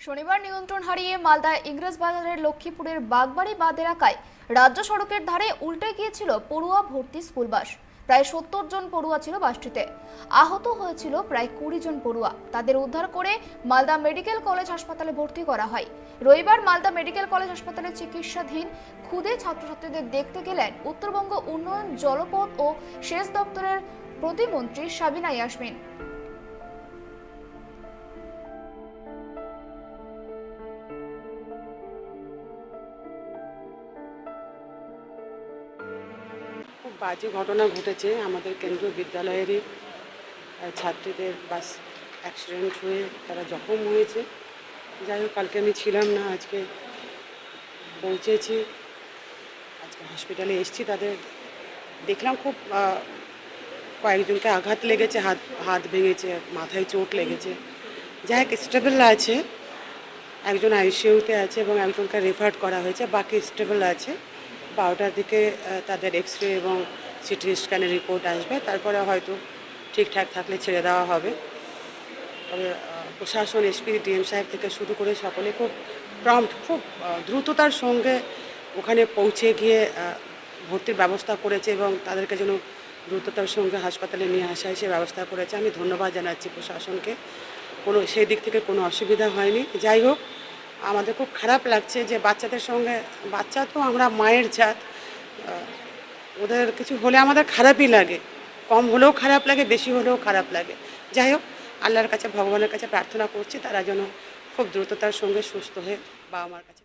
শনিবার নিয়ন্ত্রণ হারিয়ে মালদা ইংরেজবাজারের লক্ষ্মীপুরের বাগবাড়ি বাঁধ এলাকায় রাজ্য সড়কের ধারে উল্টে গিয়েছিল পড়ুয়া ভর্তি স্কুল বাস। প্রায় ৭০ জন পড়ুয়া ছিল বাসটিতে। আহত হয়েছিল প্রায় ২০ জন পড়ুয়া। তাদের উদ্ধার করে মালদা মেডিকেল কলেজ হাসপাতালে ভর্তি করা হয়। রবিবার মালদা মেডিকেল কলেজ হাসপাতালে চিকিৎসাধীন ক্ষুদে ছাত্রছাত্রীদের দেখতে গেলেন উত্তরবঙ্গ উন্নয়ন, জলপথ ও সেচ দপ্তরের প্রতিমন্ত্রী সাবিনা ইয়াসমিন। খুব বাজে ঘটনা ঘটেছে আমাদের কেন্দ্রীয় বিদ্যালয়েরই ছাত্রীদের বাস অ্যাক্সিডেন্ট হয়ে তারা জখম হয়েছে। যাই হোক, কালকে আমি ছিলাম না, আজকে পৌঁছেছি, আজকে হসপিটালে এসেছি। তাদের দেখলাম খুব কয়েকজনকে আঘাত লেগেছে, হাত হাত ভেঙেছে, মাথায় চোট লেগেছে। যাই হোক, স্টেবল আছে, একজন আইসিইউতে আছে এবং একজনকে রেফার করা হয়েছে, বাকি স্টেবল আছে। 12টার দিকে তাদের এক্স রে এবং সিটি স্ক্যানের রিপোর্ট আসবে, তারপরে হয়তো ঠিকঠাক থাকলে ছেড়ে দেওয়া হবে। তবে প্রশাসন, এসপি, ডিএম সাহেব থেকে শুরু করে সকলে খুব প্রম্পট, খুব দ্রুততার সঙ্গে ওখানে পৌঁছে গিয়ে ভর্তির ব্যবস্থা করেছে এবং তাদেরকে যেন দ্রুততার সঙ্গে হাসপাতালে নিয়ে আসা হয় সে ব্যবস্থা করেছে। আমি ধন্যবাদ জানাচ্ছি প্রশাসনকে, কোনো সেই দিক থেকে কোনো অসুবিধা হয়নি। যাই হোক, আমাদের খুব খারাপ লাগছে যে বাচ্চাদের সঙ্গে, বাচ্চা তো আমরা মায়ের জাত, ওদের কিছু হলে আমাদের খারাপই লাগে, কম হলেও খারাপ লাগে, বেশি হলেও খারাপ লাগে। যাই হোক, আল্লাহর কাছে, ভগবানের কাছে প্রার্থনা করছি তারা যেন খুব দ্রুততার সঙ্গে সুস্থ হয়ে বাবা মার কাছে